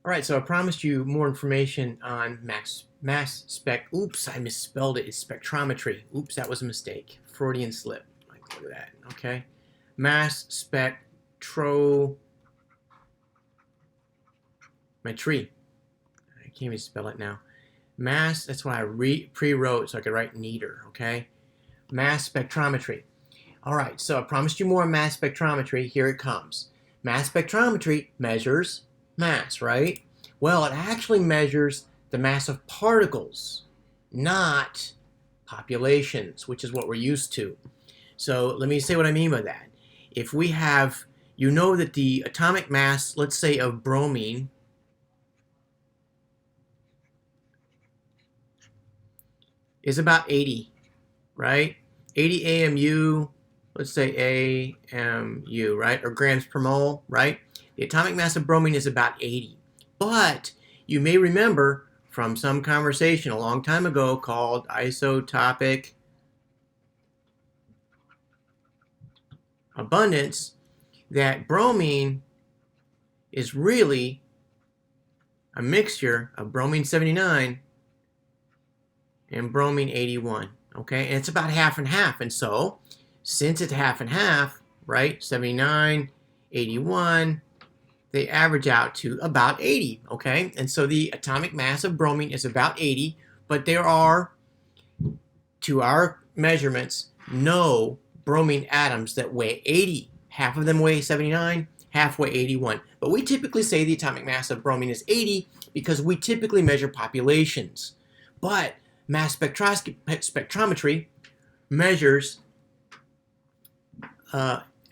All right, so I promised you more information on mass spec. Oops, I misspelled it. It's spectrometry. Oops, that was a mistake. Freudian slip. Like, look at that. Okay, mass spectrometry. I can't even spell it now. Mass. That's why I pre-wrote so I could write neater. Okay, mass spectrometry. All right, so I promised you more on mass spectrometry. Here it comes. Mass spectrometry measures mass, right? Well, it actually measures the mass of particles, not populations, which is what we're used to. So let me say what I mean by that. If we have, you know that the atomic mass, let's say of bromine, is about 80, right? 80 AMU, let's say AMU, right? Or grams per mole, right? The atomic mass of bromine is about 80. But you may remember from some conversation a long time ago called isotopic abundance that bromine is really a mixture of bromine 79 and bromine 81. Okay, and it's about half and half. And so, since it's half and half, right, 79, 81, they average out to about 80. Okay, and so the atomic mass of bromine is about 80, but there are, to our measurements, no bromine atoms that weigh 80. Half of them weigh 79, half weigh 81. But we typically say the atomic mass of bromine is 80 because we typically measure populations. But mass spectrometry measures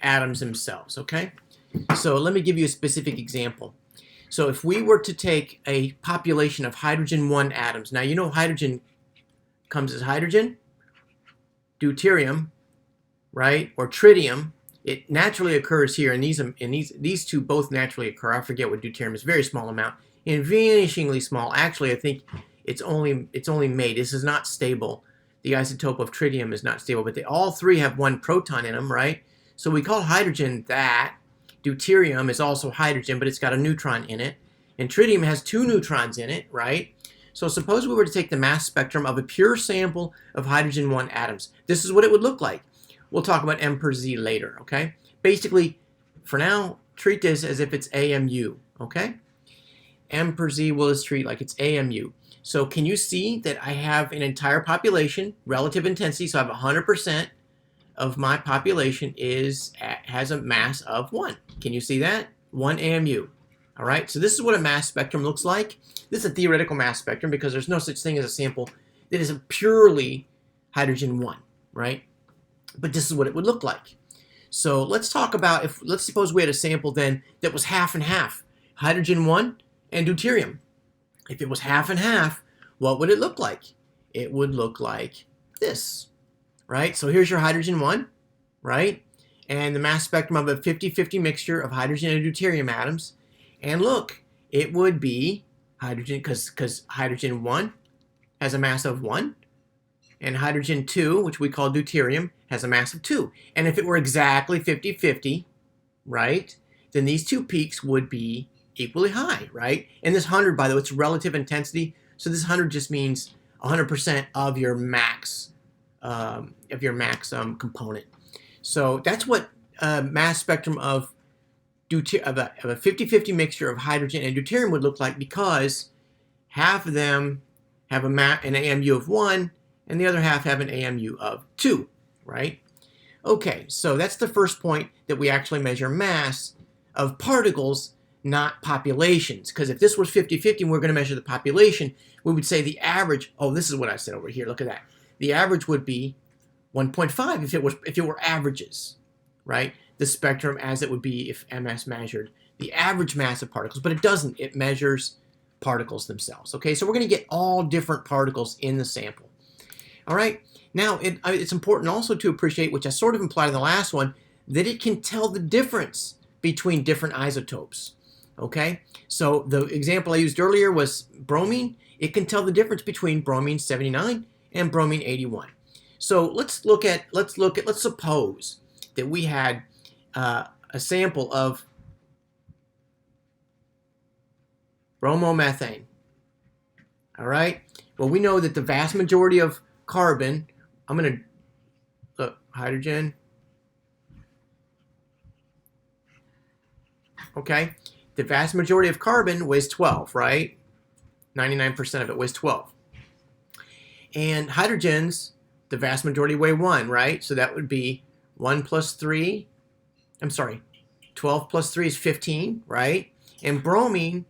atoms themselves, okay? So let me give you a specific example. So if we were to take a population of hydrogen 1 atoms, now you know hydrogen comes as hydrogen, deuterium, right, or tritium. It naturally occurs here, and these two both naturally occur. I forget what deuterium is, very small amount, and vanishingly small. Actually, I think it's only made. This is not stable. The isotope of tritium is not stable, but they all three have 1 proton in them, right? So we call hydrogen that. Deuterium is also hydrogen, but it's got a neutron in it, and tritium has 2 neutrons in it, right? So suppose we were to take the mass spectrum of a pure sample of hydrogen 1 atoms. This is what it would look like. We'll talk about M per Z later, okay? Basically, for now, treat this as if it's AMU, okay? M per Z we'll just treat like it's AMU. So can you see that I have an entire population, relative intensity, so I have 100% of my population has a mass of 1. Can you see that? 1 AMU. All right, so this is what a mass spectrum looks like. This is a theoretical mass spectrum because there's no such thing as a sample that is a purely hydrogen 1, right? But this is what it would look like. So let's talk about, let's suppose we had a sample then that was half and half, hydrogen 1 and deuterium. If it was half and half, what would it look like? It would look like this, right? So here's your hydrogen 1, right? And the mass spectrum of a 50-50 mixture of hydrogen and deuterium atoms. And look, it would be hydrogen, because hydrogen 1 has a mass of 1, and hydrogen 2, which we call deuterium, has a mass of 2. And if it were exactly 50-50, right, then these two peaks would be equally high, right? And this 100, by the way, it's relative intensity. So this 100 just means 100% of your max component. So that's what mass spectrum of a 50-50 mixture of hydrogen and deuterium would look like, because half of them have an AMU of 1 and the other half have an AMU of 2, right? Okay, so that's the first point, that we actually measure mass of particles, not populations. Because if this was 50-50 and we're going to measure the population, we would say the average, oh, this is what I said over here, look at that. The average would be 1.5 if it were averages, right? The spectrum as it would be if MS measured the average mass of particles, but it doesn't. It measures particles themselves. Okay, so we're going to get all different particles in the sample. All right, now it's important also to appreciate, which I sort of implied in the last one, that it can tell the difference between different isotopes. Okay, so the example I used earlier was bromine. It can tell the difference between bromine 79 and bromine 81. So let's suppose that we had a sample of Bromomethane. All right? Well, we know that the vast majority of carbon, I'm going to look, hydrogen. Okay? The vast majority of carbon weighs 12, right? 99% of it weighs 12. And hydrogens, the vast majority weigh 1, right? So that would be 1 plus 3. I'm sorry, 12 plus 3 is 15, right? And bromine,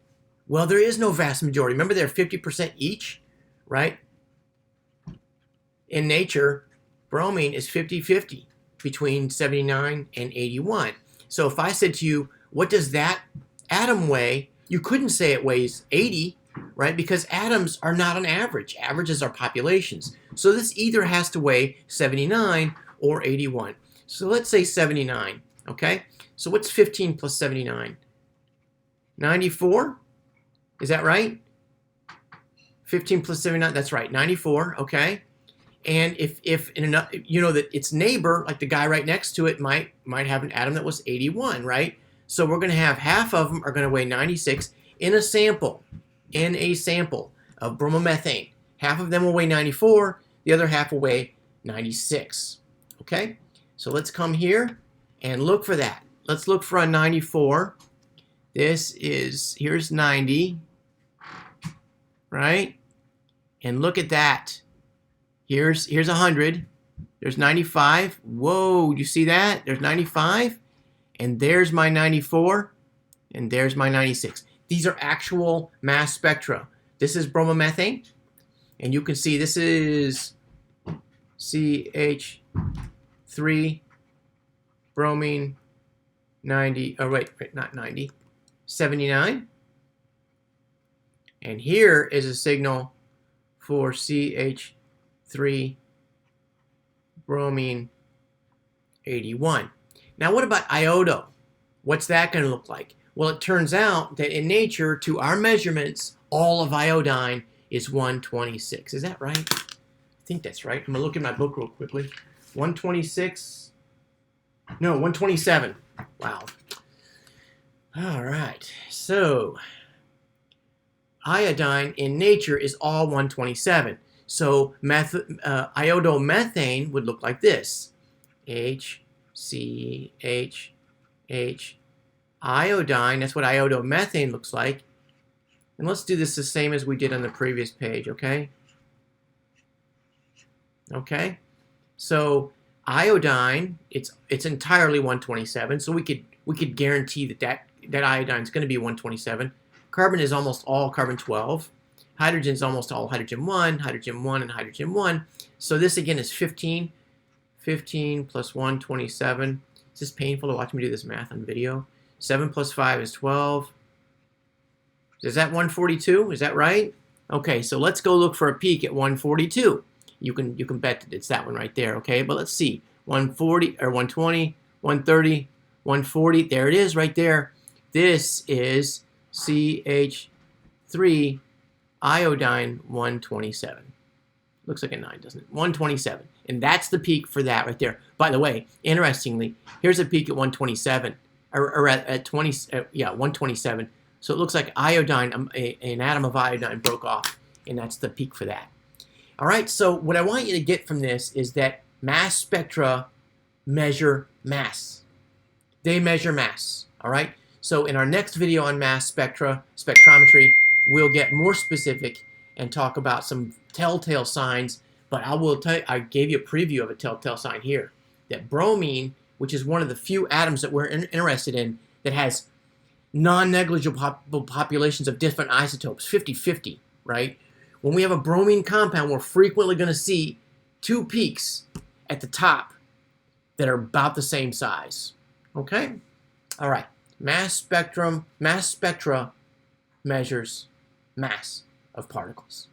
well, there is no vast majority. Remember, they're 50% each, right? In nature, bromine is 50-50 between 79 and 81. So if I said to you, what does that atom weigh? You couldn't say it weighs 80, right? Because atoms are not an average. Averages are populations. So this either has to weigh 79 or 81. So let's say 79, okay? So what's 15 plus 79? 94? Is that right? 15 plus 79, that's right, 94, okay? And if in enough, you know that its neighbor, like the guy right next to it, might have an atom that was 81, right? So we're going to have half of them are going to weigh 96 in a sample of bromomethane. Half of them will weigh 94, the other half will weigh 96, okay? So let's come here and look for that. Let's look for a 94. Here's 90, right? And look at that. Here's 100. There's 95. Whoa, you see that? There's 95. And there's my 94. And there's my 96. These are actual mass spectra. This is bromomethane. And you can see this is CH3 bromine 90. Oh, wait, not 90. 79. And here is a signal for CH3 bromine 81. Now what about iodo? What's that going to look like? Well, it turns out that in nature, to our measurements, all of iodine is 126. Is that right? I think that's right. I'm going to look at my book real quickly. 126. No, 127. Wow. All right. So iodine in nature is all 127. So iodomethane would look like this. HCHH iodine, that's what iodomethane looks like. And let's do this the same as we did on the previous page, okay? Okay? So iodine, it's entirely 127, so we could guarantee that iodine is going to be 127. Carbon is almost all carbon-12. Hydrogen is almost all hydrogen-1, and hydrogen-1. So this, again, is 15. 15 plus 127. Is this painful to watch me do this math on video? 7 plus 5 is 12. Is that 142? Is that right? Okay, so let's go look for a peak at 142. You can bet that it's that one right there, okay? But let's see. 140 or 120, 130, 140. There it is right there. This is CH3 iodine 127. Looks like a 9, doesn't it? 127. And that's the peak for that right there. By the way, interestingly, here's a peak at 127, or at 127. So it looks like iodine, an atom of iodine broke off, and that's the peak for that. All right, so what I want you to get from this is that mass spectra measure mass. They measure mass, all right? So in our next video on mass spectrometry, we'll get more specific and talk about some telltale signs, but I will tell you, I gave you a preview of a telltale sign here, that bromine, which is one of the few atoms that we're interested in that has non-negligible populations of different isotopes, 50-50, right? When we have a bromine compound, we're frequently going to see two peaks at the top that are about the same size, okay? All right, mass spectra measures mass of particles.